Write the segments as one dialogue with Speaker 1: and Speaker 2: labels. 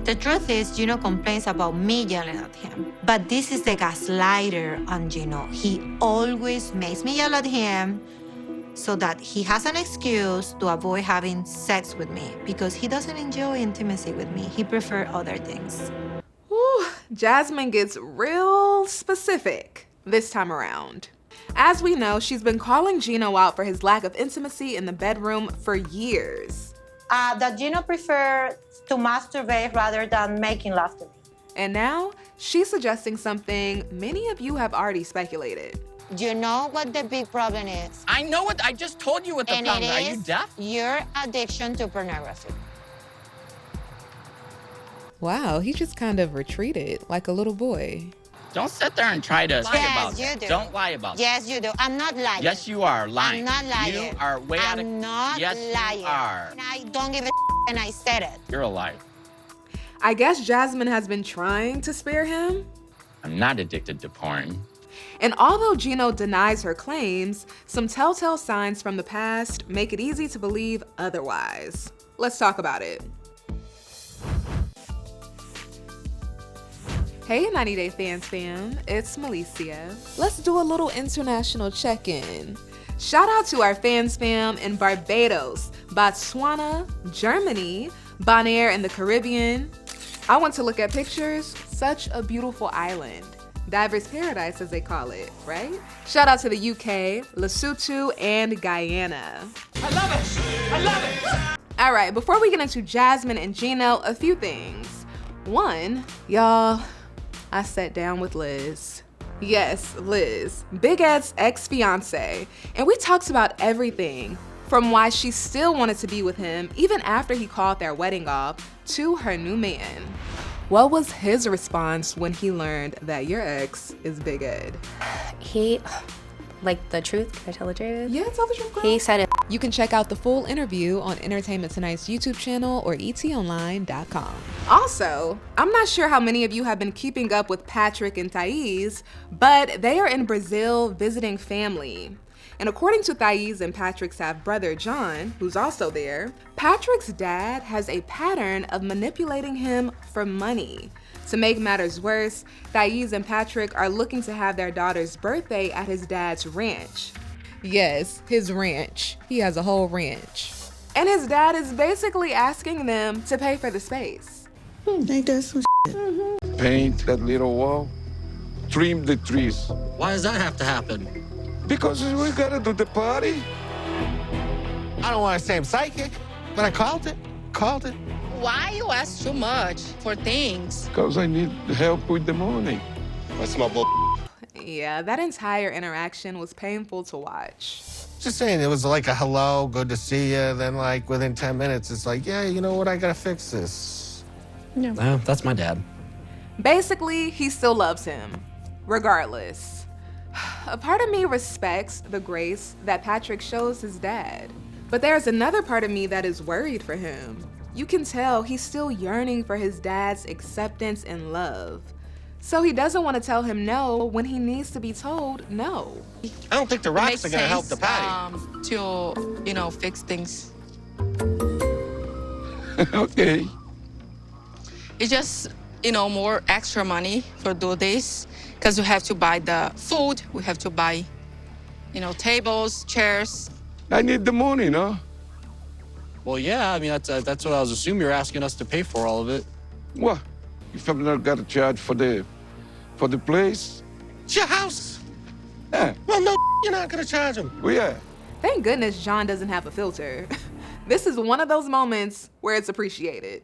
Speaker 1: The truth is, Gino complains about me yelling at him. But this is the gaslighter on Gino. He always makes me yell at him so that he has an excuse to avoid having sex with me because he doesn't enjoy intimacy with me. He prefers other things.
Speaker 2: Whew, Jasmine gets real specific this time around. As we know, she's been calling Gino out for his lack of intimacy in the bedroom for years.
Speaker 1: That Gino prefers to masturbate rather than making love to me.
Speaker 2: And now, she's suggesting something many of you have already speculated.
Speaker 1: You know what the big problem is?
Speaker 3: I know it. I just told you what the problem is. Are you deaf?
Speaker 1: Your addiction to pornography.
Speaker 4: Wow, he just kind of retreated like a little boy.
Speaker 3: Don't sit there and try to lie about
Speaker 1: you
Speaker 3: that.
Speaker 1: do.
Speaker 3: Don't lie about
Speaker 1: Yes, you do. I'm not lying.
Speaker 3: Yes, you are lying.
Speaker 1: I'm not lying.
Speaker 3: You are way out of...
Speaker 1: I'm not
Speaker 3: yes,
Speaker 1: lying.
Speaker 3: You are.
Speaker 1: And I don't give a and I said it.
Speaker 3: You're a liar.
Speaker 2: I guess Jasmine has been trying to spare him.
Speaker 3: I'm not addicted to porn.
Speaker 2: And although Gino denies her claims, some telltale signs from the past make it easy to believe otherwise. Let's talk about it. Hey 90 Day Fans fam, it's Melicia.
Speaker 4: Let's do a little international check-in.
Speaker 2: Shout out to our fans fam in Barbados, Botswana, Germany, Bonaire in the Caribbean. I went to look at pictures, such a beautiful island. Diver's paradise as they call it, right? Shout out to the UK, Lesotho, and Guyana.
Speaker 5: I love it! I love it!
Speaker 2: All right, before we get into Jasmine and Gino, a few things. One, y'all, I sat down with Liz. Yes, Liz, Big Ed's ex-fiance. And we talked about everything from why she still wanted to be with him even after he called their wedding off to her new man. What was his response when he learned that your ex is Big Ed?
Speaker 6: He, like the truth, can I tell the truth?
Speaker 2: Yeah, tell the truth, girl.
Speaker 6: He said it.
Speaker 4: You can check out the full interview on Entertainment Tonight's YouTube channel or etonline.com.
Speaker 2: Also, I'm not sure how many of you have been keeping up with Patrick and Thais, but they are in Brazil visiting family. And according to Thais and Patrick's half-brother, John, who's also there, Patrick's dad has a pattern of manipulating him for money. To make matters worse, Thais and Patrick are looking to have their daughter's birthday at his dad's ranch.
Speaker 4: Yes, his ranch. He has a whole ranch.
Speaker 2: And his dad is basically asking them to pay for the space.
Speaker 7: Ain't that some
Speaker 8: Paint that little wall, trim the trees.
Speaker 9: Why does that have to happen?
Speaker 8: Because we gotta do the party.
Speaker 9: I don't want to say I'm psychic, but I called it.
Speaker 10: Why you ask too much for things?
Speaker 8: Because I need help with the money.
Speaker 9: That's my bull.
Speaker 2: Yeah, that entire interaction was painful to watch.
Speaker 9: Just saying, it was like a hello, good to see you. Then, like, within 10 minutes, it's like, yeah, you know what? I gotta fix this.
Speaker 10: Yeah.
Speaker 9: That's my dad.
Speaker 2: Basically, he still loves him, regardless. A part of me respects the grace that Patrick shows his dad. But there's another part of me that is worried for him. You can tell he's still yearning for his dad's acceptance and love. So he doesn't want to tell him no when he needs to be told no.
Speaker 9: I don't think the rocks are gonna help the party.
Speaker 10: To, fix things.
Speaker 8: Okay.
Speaker 10: It's just, more extra money for do this. Because we have to buy the food, we have to buy, tables, chairs.
Speaker 8: I need the money, no?
Speaker 11: Well, yeah, I mean, that's what I was assuming you're asking us to pay for all of it.
Speaker 8: What? If I'm not gonna charge for the place?
Speaker 9: It's your house.
Speaker 8: Yeah.
Speaker 9: Well, no, you're not gonna charge him.
Speaker 8: Well, yeah.
Speaker 2: Thank goodness John doesn't have a filter. This is one of those moments where it's appreciated.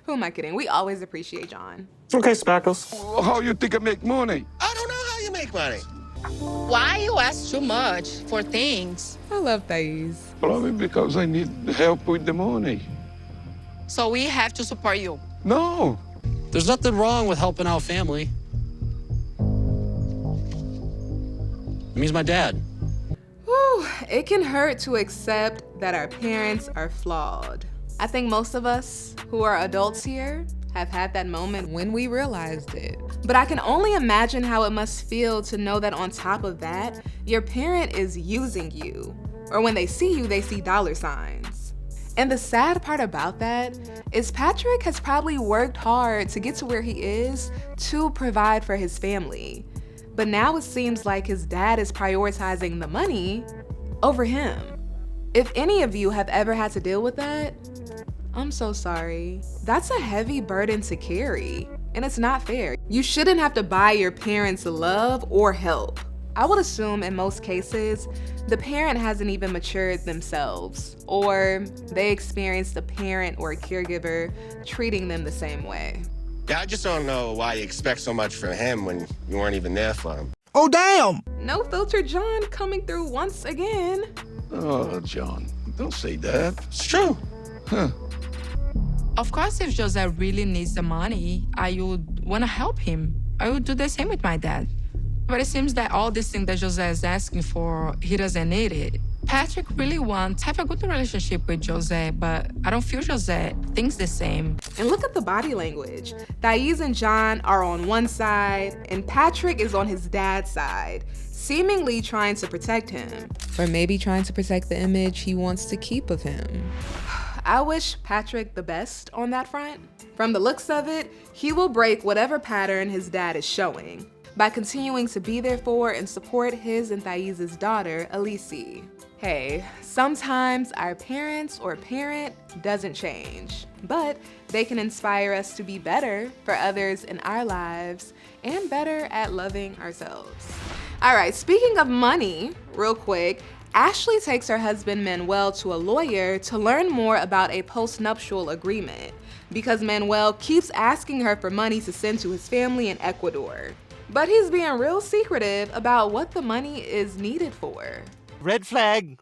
Speaker 2: Who am I kidding? We always appreciate John.
Speaker 11: Okay, Spackles.
Speaker 8: How you think I make money?
Speaker 9: I don't know how you make money.
Speaker 10: Why you ask too much for things?
Speaker 4: I love Thais.
Speaker 8: Probably because I need help with the money.
Speaker 10: So we have to support you.
Speaker 8: No.
Speaker 11: There's nothing wrong with helping out family. I mean, he's my dad.
Speaker 2: Whew, it can hurt to accept that our parents are flawed. I think most of us who are adults here have had that moment
Speaker 4: When we realized it.
Speaker 2: But I can only imagine how it must feel to know that on top of that, your parent is using you. Or when they see you, they see dollar signs. And the sad part about that is Patrick has probably worked hard to get to where he is to provide for his family. But now it seems like his dad is prioritizing the money over him. If any of you have ever had to deal with that, I'm so sorry. That's a heavy burden to carry, and it's not fair. You shouldn't have to buy your parents love or help. I would assume in most cases, the parent hasn't even matured themselves, or they experienced a parent or a caregiver treating them the same way.
Speaker 9: Yeah, I just don't know why you expect so much from him when you weren't even there for him.
Speaker 5: Oh, damn!
Speaker 2: No filter John coming through once again.
Speaker 8: Oh, John, don't say that.
Speaker 9: It's true.
Speaker 8: Huh.
Speaker 10: Of course, if Jose really needs the money, I would want to help him. I would do the same with my dad. But it seems that all these things that Jose is asking for, he doesn't need it. Patrick really wants to have a good relationship with Jose, but I don't feel Jose thinks the same.
Speaker 2: And look at the body language. Thais and John are on one side, and Patrick is on his dad's side, seemingly trying to protect him.
Speaker 4: Or maybe trying to protect the image he wants to keep of him.
Speaker 2: I wish Patrick the best on that front. From the looks of it, he will break whatever pattern his dad is showing by continuing to be there for and support his and Thais' daughter, Alicia. Hey, sometimes our parents or parent doesn't change, but they can inspire us to be better for others in our lives and better at loving ourselves. All right, speaking of money, real quick, Ashley takes her husband Manuel to a lawyer to learn more about a post-nuptial agreement because Manuel keeps asking her for money to send to his family in Ecuador. But he's being real secretive about what the money is needed for.
Speaker 5: Red flag,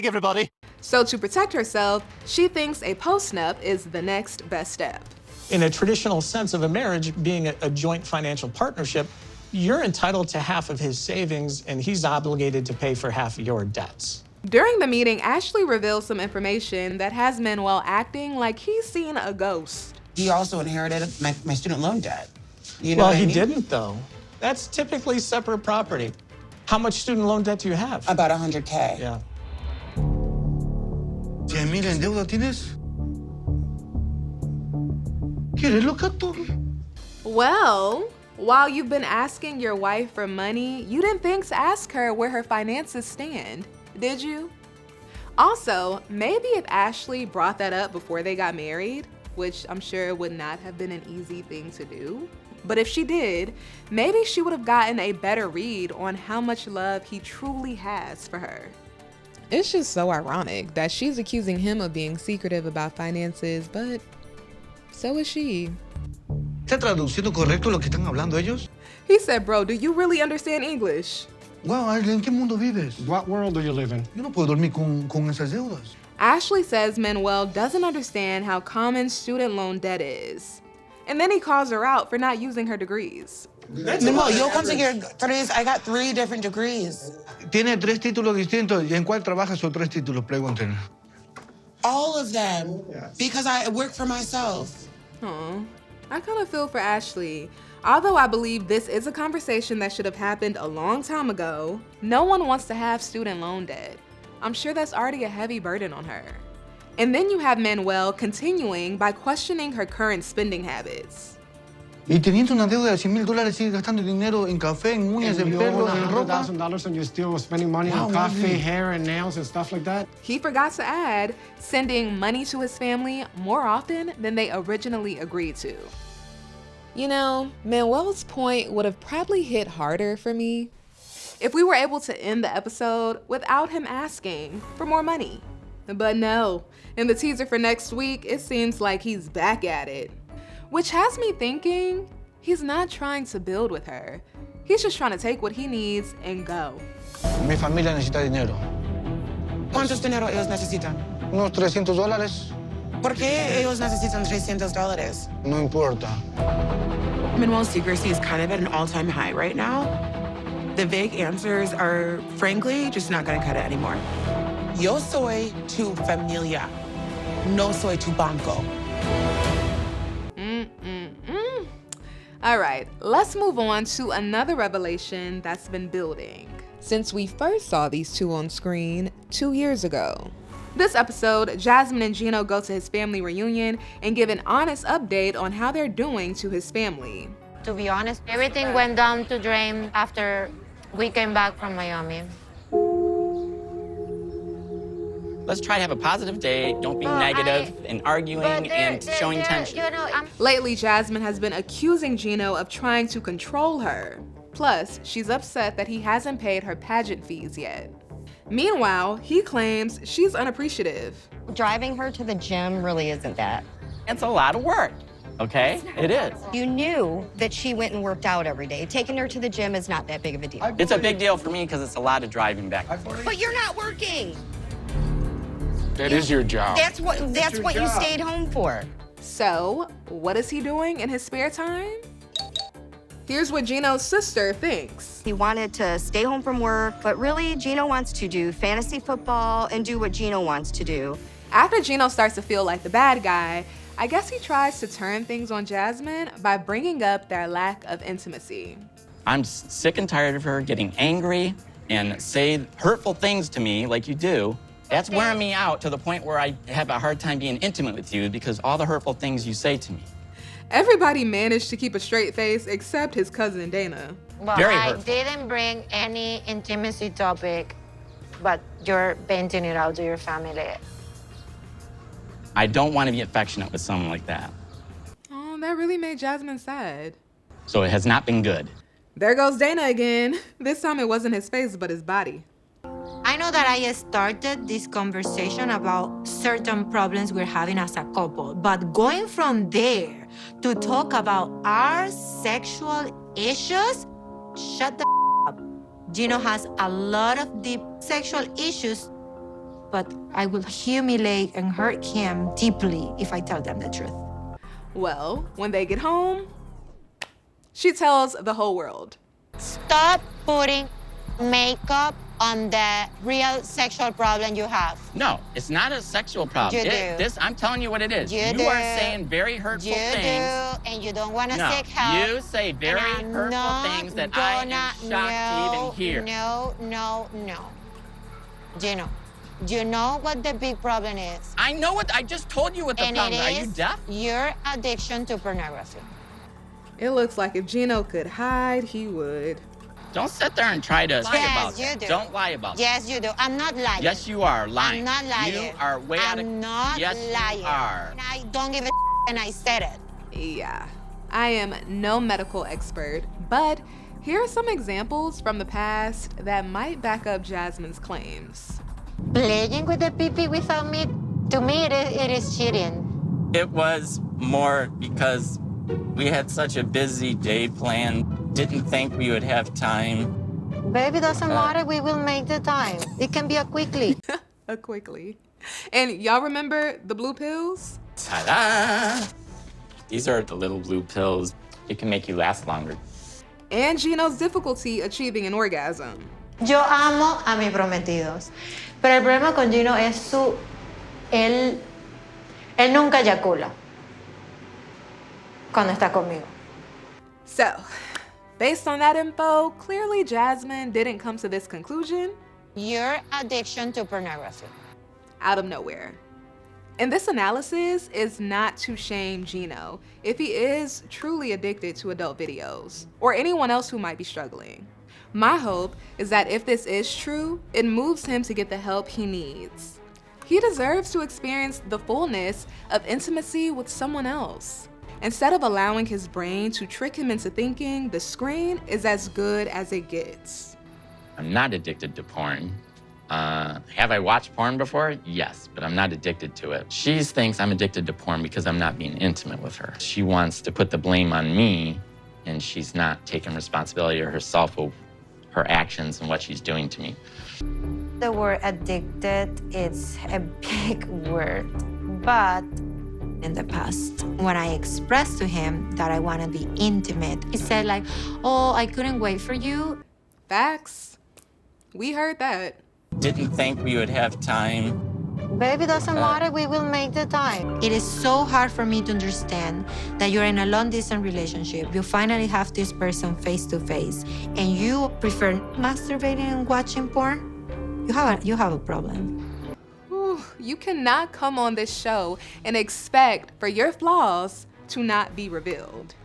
Speaker 5: everybody.
Speaker 2: So to protect herself, she thinks a post-nup is the next best step.
Speaker 7: In a traditional sense of a marriage, being a joint financial partnership, you're entitled to half of his savings and he's obligated to pay for half of your debts.
Speaker 2: During the meeting, Ashley reveals some information that has Manuel acting like he's seen a ghost.
Speaker 12: He also inherited my student loan debt. You know
Speaker 7: Well,
Speaker 12: what I
Speaker 7: he
Speaker 12: mean?
Speaker 7: didn't though. That's typically separate property. How much student loan debt do you have?
Speaker 12: About 100K.
Speaker 7: Yeah.
Speaker 5: 100,000 en deuda tienes? ¿Quieres lo gato?
Speaker 2: Well, while you've been asking your wife for money, you didn't think to ask her where her finances stand, did you? Also, maybe if Ashley brought that up before they got married, which I'm sure would not have been an easy thing to do, but if she did, maybe she would have gotten a better read on how much love he truly has for her.
Speaker 4: It's just so ironic that she's accusing him of being secretive about finances, but so is she.
Speaker 5: ¿Está traduciendo correcto lo que están hablando ellos?
Speaker 2: He said, bro, do you really understand English?
Speaker 5: Wow, ¿en qué mundo vives?
Speaker 13: What world do you live in?
Speaker 5: Yo no puedo dormir con esas deudas.
Speaker 2: Ashley says Manuel doesn't understand how common student loan debt is. And then he calls her out for not using her degrees.
Speaker 12: No, you'll come to your 3s. I got 3 different degrees.
Speaker 5: Tiene 3 títulos distintos. ¿Y en cuál trabajas esos 3 títulos? Pregúntenle.
Speaker 12: All of them. Because I work for myself.
Speaker 2: Aw, I kind of feel for Ashley. Although I believe this is a conversation that should have happened a long time ago, no one wants to have student loan debt. I'm sure that's already a heavy burden on her. And then you have Manuel continuing by questioning her current spending habits.
Speaker 5: Y teniendo una deuda de $100,000, sigue gastando dinero en café, en uñas, en pelo, en ropa.
Speaker 13: $100,000 and you're still spending money on coffee, hair, and nails and stuff like that?
Speaker 2: He forgot to add, sending money to his family more often than they originally agreed to.
Speaker 4: You know, Manuel's point would have probably hit harder for me
Speaker 2: if we were able to end the episode without him asking for more money. But no, in the teaser for next week, it seems like he's back at it. Which has me thinking he's not trying to build with her. He's just trying to take what he needs and go.
Speaker 5: Mi familia necesita dinero.
Speaker 12: ¿Cuántos dinero ellos necesitan?
Speaker 5: Unos $300.
Speaker 12: ¿Por qué ellos necesitan $300?
Speaker 5: No importa.
Speaker 12: Manuel's secrecy is kind of at an all-time high right now. The vague answers are, frankly, just not gonna cut it anymore. Yo soy tu familia. No soy tu banco.
Speaker 2: All right, let's move on to another revelation that's been building.
Speaker 4: since we first saw these two on screen 2 years ago.
Speaker 2: This episode, Jasmine and Gino go to his family reunion and give an honest update on how they're doing to his family.
Speaker 1: To be honest, everything went down to drain after we came back from Miami.
Speaker 3: Let's try to have a positive day. Don't be negative and arguing and showing tension.
Speaker 2: Lately, Jasmine has been accusing Gino of trying to control her. Plus, she's upset that he hasn't paid her pageant fees yet. Meanwhile, he claims she's unappreciative.
Speaker 14: Driving her to the gym really isn't that.
Speaker 3: It's a lot of work, okay? It is.
Speaker 14: You knew that she went and worked out every day. Taking her to the gym is not that big of a deal.
Speaker 3: It's a big deal for me because it's a lot of driving back.
Speaker 14: But you're not working.
Speaker 8: That is your job.
Speaker 14: That's what you stayed home for.
Speaker 2: So, what is he doing in his spare time? Here's what Gino's sister thinks.
Speaker 14: He wanted to stay home from work, but really, Gino wants to do fantasy football and do what Gino wants to do.
Speaker 2: After Gino starts to feel like the bad guy, I guess he tries to turn things on Jasmine by bringing up their lack of intimacy.
Speaker 3: I'm sick and tired of her getting angry and say hurtful things to me like you do. That's wearing me out to the point where I have a hard time being intimate with you because all the hurtful things you say to me.
Speaker 2: Everybody managed to keep a straight face except his cousin Dana.
Speaker 1: Well, I didn't bring any intimacy topic, but you're venting it out to your family.
Speaker 3: I don't want to be affectionate with someone like that.
Speaker 2: Oh, that really made Jasmine sad.
Speaker 3: So it has not been good.
Speaker 2: There goes Dana again. This time it wasn't his face, but his body.
Speaker 1: I know that I started this conversation about certain problems we're having as a couple, but going from there to talk about our sexual issues, shut the up. Gino has a lot of deep sexual issues, but I will humiliate and hurt him deeply if I tell them the truth.
Speaker 2: Well, when they get home, she tells the whole world.
Speaker 1: Stop putting makeup on the real sexual problem you have.
Speaker 3: No, it's not a sexual problem.
Speaker 1: You do.
Speaker 3: I'm telling you what it is.
Speaker 1: You
Speaker 3: are saying very hurtful things.
Speaker 1: You do, and you don't want to seek help.
Speaker 3: You say very hurtful things that I am shocked to even hear.
Speaker 1: No. Gino, you know what the big problem is?
Speaker 3: I know what, I just told you what the problem is. Are you deaf?
Speaker 1: Your addiction to pornography.
Speaker 2: It looks like if Gino could hide, he would.
Speaker 3: Don't sit there and try to lie about
Speaker 1: Yes, you
Speaker 3: that.
Speaker 1: do.
Speaker 3: Don't lie about that.
Speaker 1: Yes, you do. I'm not lying.
Speaker 3: Yes, you are lying.
Speaker 1: I'm not lying.
Speaker 3: You are way out of...
Speaker 1: I'm not
Speaker 3: yes,
Speaker 1: lying.
Speaker 3: You are.
Speaker 1: And I don't give a and I said it.
Speaker 2: Yeah, I am no medical expert, but here are some examples from the past that might back up Jasmine's claims.
Speaker 1: Playing with the pee-pee without me, to me, it is cheating.
Speaker 3: It was more because we had such a busy day planned. Didn't think we would have time.
Speaker 1: Baby, doesn't matter. We will make the time. It can be a quickly.
Speaker 2: A quickly. And y'all remember the blue pills?
Speaker 3: Ta-da! These are the little blue pills. It can make you last longer.
Speaker 2: And Gino's difficulty achieving an orgasm.
Speaker 1: Yo amo a mis prometidos. Pero el problema con Gino es él nunca eyacula cuando está conmigo.
Speaker 2: So, based on that info, clearly Jasmine didn't come to this conclusion.
Speaker 1: Your addiction to pornography.
Speaker 2: Out of nowhere. And this analysis is not to shame Gino if he is truly addicted to adult videos, or anyone else who might be struggling. My hope is that if this is true, it moves him to get the help he needs. He deserves to experience the fullness of intimacy with someone else, instead of allowing his brain to trick him into thinking the screen is as good as it gets.
Speaker 3: I'm not addicted to porn. Have I watched porn before? Yes, but I'm not addicted to it. She thinks I'm addicted to porn because I'm not being intimate with her. She wants to put the blame on me, and she's not taking responsibility herself of her actions and what she's doing to me.
Speaker 1: The word addicted, it's a big word, but in the past, when I expressed to him that I want to be intimate, he said like, oh, I couldn't wait for you.
Speaker 2: Facts. We heard that.
Speaker 3: Didn't think we would have time.
Speaker 1: Baby, doesn't matter, we will make the time. It is so hard for me to understand that you're in a long-distance relationship. You finally have this person face-to-face, and you prefer masturbating and watching porn? You have a problem.
Speaker 2: Whew. You cannot come on this show and expect for your flaws to not be revealed.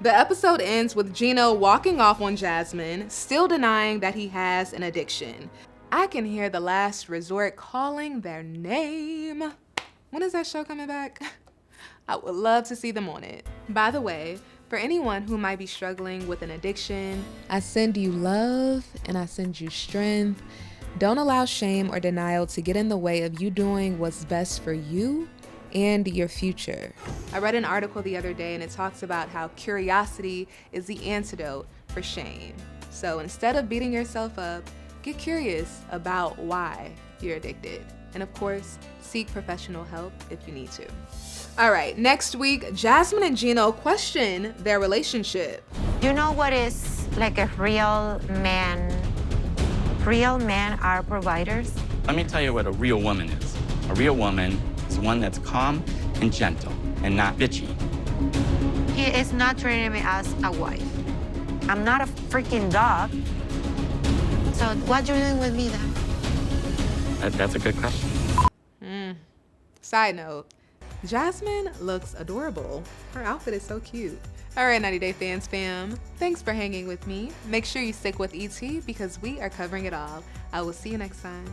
Speaker 2: The episode ends with Gino walking off on Jasmine, still denying that he has an addiction. I can hear The Last Resort calling their name. When is that show coming back? I would love to see them on it. By the way, for anyone who might be struggling with an addiction,
Speaker 4: I send you love and I send you strength. Don't allow shame or denial to get in the way of you doing what's best for you and your future.
Speaker 2: I read an article the other day and it talks about how curiosity is the antidote for shame. So instead of beating yourself up, get curious about why you're addicted. And of course, seek professional help if you need to. All right, next week, Jasmine and Gino question their relationship.
Speaker 1: You know what is like a real man? Real men are providers.
Speaker 3: Let me tell you what a real woman is. A real woman is one that's calm and gentle and not bitchy.
Speaker 1: He is not treating me as a wife. I'm not a freaking dog. So what you doing with me then?
Speaker 3: That's a good question.
Speaker 2: Side note, Jasmine looks adorable. Her outfit is so cute. All right, 90 Day Fans fam, thanks for hanging with me. Make sure you stick with ET because we are covering it all. I will see you next time.